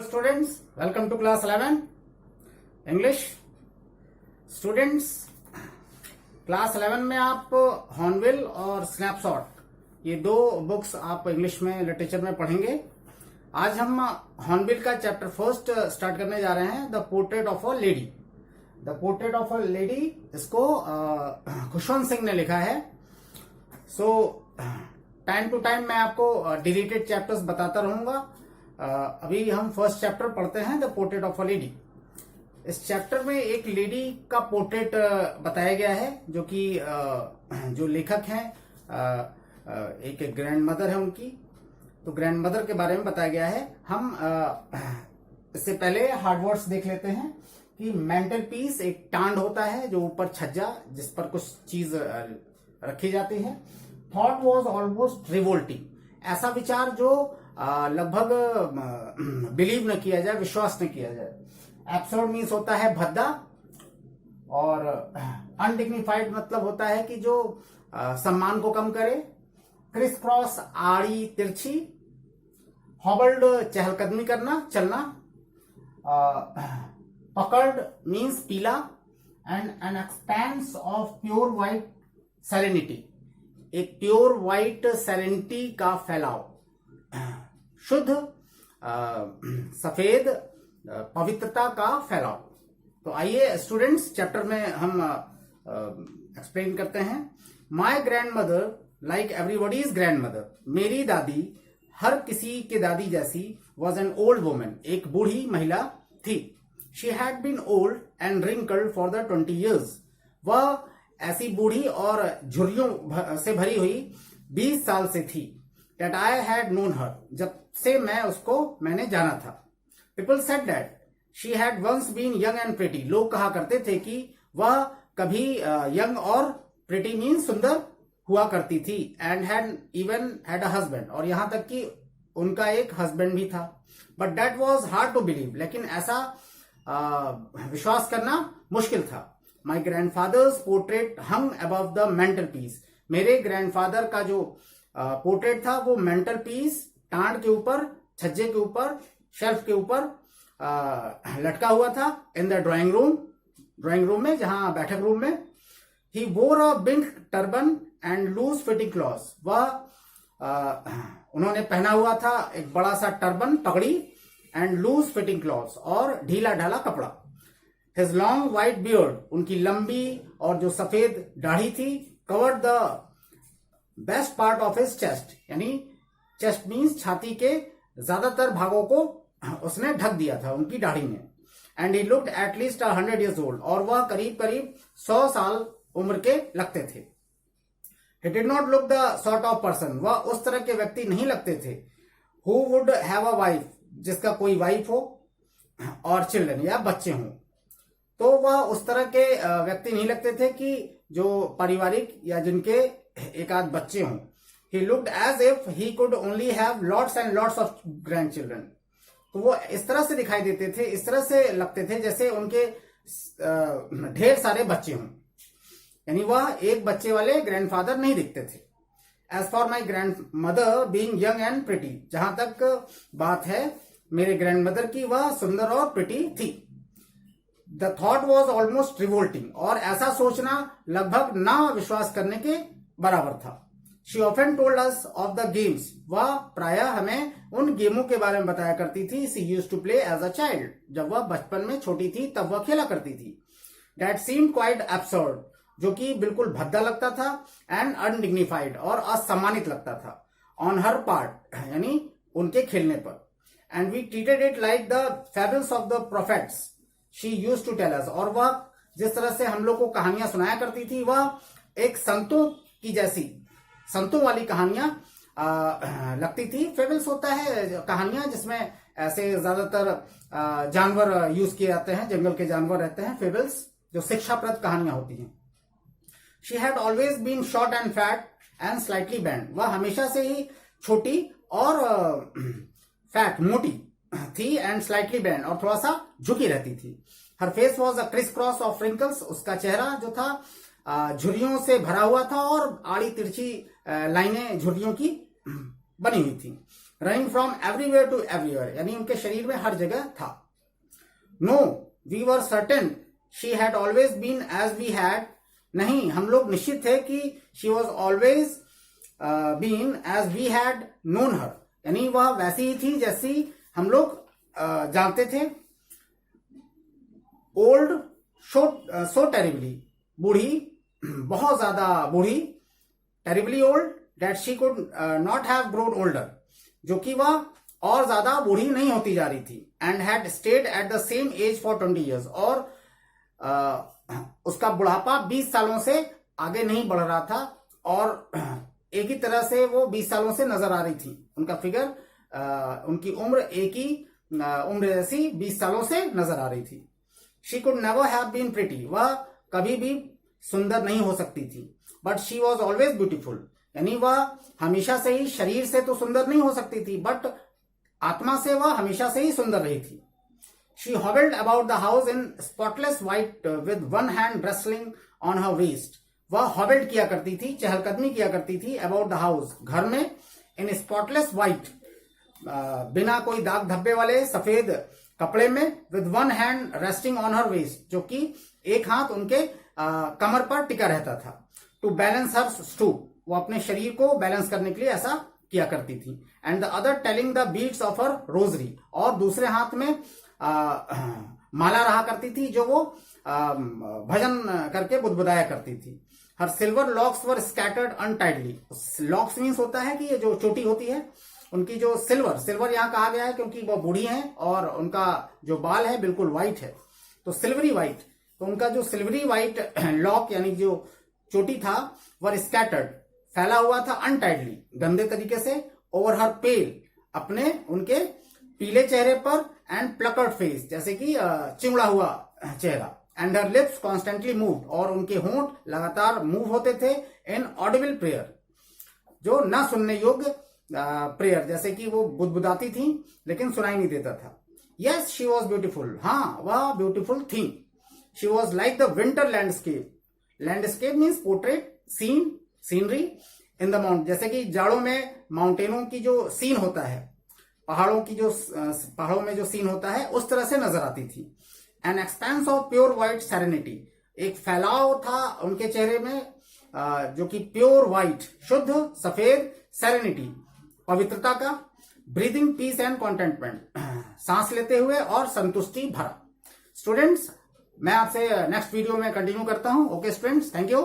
students, welcome to class 11 English. Students, class 11 में आप hornbill और स्नैपशॉट ये दो बुक्स आप इंग्लिश में लिटरेचर में पढ़ेंगे. आज हम हॉर्नबिल का चैप्टर फर्स्ट स्टार्ट करने जा रहे हैं, the portrait of a lady. The portrait of a lady, इसको खुशवंत सिंह ने लिखा है. सो टाइम टू टाइम मैं आपको डिलीटेड चैप्टर्स बताता रहूंगा. अभी हम फर्स्ट चैप्टर पढ़ते हैं, the portrait of a lady. इस चैप्टर में एक लेडी का पोर्ट्रेट बताया गया है, जो कि जो लेखक हैं एक ग्रैंड मदर है उनकी. तो ग्रैंड मदर के बारे में बताया गया है. हम इससे पहले हार्ड वर्ड्स देख लेते हैं कि मेंटल पीस एक टांड होता है, जो ऊपर छज्जा जिस पर कुछ चीज रखी जाती है. थॉट वॉज ऑलमोस्ट रिवोल्टिंग, ऐसा विचार जो लगभग बिलीव न किया जाए, विश्वास न किया जाए. एब्सर्ड मीन्स होता है भद्दा, और अनडिग्निफाइड मतलब होता है कि जो सम्मान को कम करे. क्रिस क्रॉस आड़ी तिरछी. हॉबल्ड चहलकदमी करना, चलना. पकड़ मीन्स पीला. And an expense of pure white serenity, एक प्योर व्हाइट सेरेनिटी का फैलाव, शुद्ध सफेद पवित्रता का फैलाव. तो आइए स्टूडेंट्स चैप्टर में हम एक्सप्लेन करते हैं. My grand mother like everybody's grand mother, मेरी दादी हर किसी के दादी जैसी, वॉज एन ओल्ड वुमन, एक बूढ़ी महिला थी. She had been old and wrinkled for the 20 years, वह ऐसी बूढ़ी और झुर्रियों से भरी हुई 20 साल से थी. That I had known her, जब से मैंने जाना था. People said that she had once been young and pretty, लोग कहा करते थे कि वह कभी यंग और pretty means सुंदर हुआ करती थी. And had even had a husband, और यहां तक कि उनका एक हस्बैंड भी था. But that was hard to believe, लेकिन ऐसा विश्वास करना मुश्किल था. My grandfather's portrait hung above the mantelpiece, मेरे ग्रैंडफादर का जो पोर्ट्रेट था वो मेंटल पीस, टांड के ऊपर, छज्जे के ऊपर, शेल्फ के ऊपर लटका हुआ था. इन द ड्राइंग रूम में, जहां बैठक रूम में. He wore a big turban and loose fitting cloth, वह उन्होंने पहना हुआ था एक बड़ा सा टर्बन, पगड़ी, एंड लूज फिटिंग क्लॉथ, और ढीला ढाला कपड़ा. हिज लॉन्ग व्हाइट बियर्ड, उनकी लंबी और जो सफेद दाढ़ी थी, covered the best part of his chest, यानी चेस्ट मीन्स छाती के ज्यादातर भागों को उसने ढक दिया था उनकी दाढ़ी में. And he looked at least 100 years old, और वह करीब करीब 100 साल उम्र के लगते थे. He did not look the sort of person, वह उस तरह के व्यक्ति नहीं लगते थे. Who would have a wife, जिसका कोई वाइफ हो और चिल्ड्रन या बच्चे हों. तो वह उस तरह के व्यक्ति नहीं लगते थे कि जो पारिवारिक या जिनके एक आध बच्चे हों. He looked as if he could only have lots and lots of grandchildren. तो वो इस तरह से दिखाई देते थे, इस तरह से लगते थे जैसे उनके ढेर सारे बच्चे हों, यानी वह एक बच्चे वाले ग्रैंडफादर नहीं दिखते थे. As for my grandmother being young and pretty, जहां तक बात है मेरे ग्रैंडमदर की, वह सुंदर और प्रिटी थी. The thought was almost revolting, और ऐसा सोचना लगभग ना विश्वास करने के बराबर था. She often told us of the games, वह प्रायः हमें उन गेमों के बारे में बताया करती थी. She used to play as a child, जब वह बचपन में छोटी थी तब वह खेला करती थी. दैट सीम्ड क्वाइट एब्सर्ड, जो कि बिल्कुल भद्दा लगता था. एंड अनडिग्निफाइड, और असम्मानित लगता था. ऑन हर पार्ट, यानी उनके खेलने पर. And we treated it like the fables of the prophets she used to tell us, और वह जिस तरह से हम लोग को कहानियां सुनाया करती थी, वह एक संतों की जैसी, संतों वाली कहानियां लगती थी. फेबल्स होता है कहानियां जिसमें ऐसे ज्यादातर जानवर यूज किए जाते हैं, जंगल के जानवर रहते हैं. फेबल्स जो शिक्षाप्रद कहानियां होती हैं. She had always been short and fat and slightly bent, वह हमेशा से ही छोटी और फैट, मोटी थी. एंड स्लाइटली बैंड, और थोड़ा सा झुकी रहती थी. Her face was a criss cross of wrinkles, उसका चेहरा जो था झुर्रियों से भरा हुआ था, और आड़ी तिरछी लाइनें झुर्रियों की बनी हुई थी. Running from everywhere to everywhere, यानी उनके शरीर में हर जगह था. No we were certain she had always been as we had, नहीं हम लोग निश्चित थे कि she was always been as we had known her, यानी वह वैसी ही थी जैसी हम लोग जानते थे. ओल्ड सो टेरिबली, बूढ़ी, बहुत ज्यादा बूढ़ी. Terribly old that she could not have grown older, जो कि वह और ज्यादा बूढ़ी नहीं होती जा रही थी. And had stayed at the same age for 20 years, और उसका बुढ़ापा 20 सालों से आगे नहीं बढ़ रहा था, और एक ही तरह से वो 20 सालों से नजर आ रही थी. उनका फिगर, उनकी उम्र एक ही उम्र जैसी 20 सालों से नजर आ रही थी. She could never have been pretty, वह कभी भी सुंदर नहीं हो सकती थी. But she was always beautiful, यानी वह हमेशा से ही, शरीर से तो सुंदर नहीं हो सकती थी बट आत्मा से वह हमेशा से ही सुंदर रही थी. She hobbled about the house in spotless white with one hand wrestling on her waist, वह हॉबल्ड किया करती थी, चहलकदमी किया करती थी अबाउट द हाउस, घर में, इन स्पॉटलेस व्हाइट, बिना कोई दाग धब्बे वाले सफेद कपड़े में, with one hand resting on her waist, जो कि एक हाथ उनके कमर पर टिका रहता था. टू बैलेंस हर स्टूप, वो अपने शरीर को बैलेंस करने के लिए ऐसा किया करती थी. And the other telling the beads of her rosary, और दूसरे हाथ में माला रहा करती थी जो वो भजन करके बुदबुदाया करती थी. हर सिल्वर लॉक्स वर स्कैटर्ड अनटाइडली, लॉक्स मीन्स होता है कि ये जो चोटी होती है उनकी, जो सिल्वर यहाँ कहा गया है क्योंकि वो बूढ़ी हैं और उनका जो बाल है बिल्कुल व्हाइट है, तो सिल्वरी व्हाइट, तो उनका जो सिल्वरी व्हाइट लॉक यानी जो चोटी था वर स्कैटर्ड, फैला हुआ था, अनटाइडली, गंदे तरीके से, ओवर हर पेल, अपने उनके पीले चेहरे पर, एंड प्लकर्ड फेस, जैसे कि चिमड़ा हुआ चेहरा. And her lips constantly move, और उनके होंठ लगातार मूव होते थे. इन ऑडिबल प्रेयर, जो न सुनने योग्य प्रेयर, जैसे कि वो बुदबुदाती थी लेकिन सुनाई नहीं देता था. यस शी वॉज ब्यूटीफुल, हाँ वह ब्यूटीफुल थी. She was like the winter landscape, landscape means portrait, scene, scenery in the mount, जैसे कि जाड़ों में माउंटेनों की जो सीन होता है, पहाड़ों में जो सीन होता है उस तरह से नजर आती थी. An expense of pure white serenity, एक फैलाव था उनके चेहरे में जो कि प्योर व्हाइट, शुद्ध सफेद, सेरेनिटी, पवित्रता का. ब्रीदिंग पीस एंड कॉन्टेंटमेंट, सांस लेते हुए और संतुष्टि भरा. स्टूडेंट्स, मैं आपसे नेक्स्ट वीडियो में कंटिन्यू करता हूं. Okay students, thank you.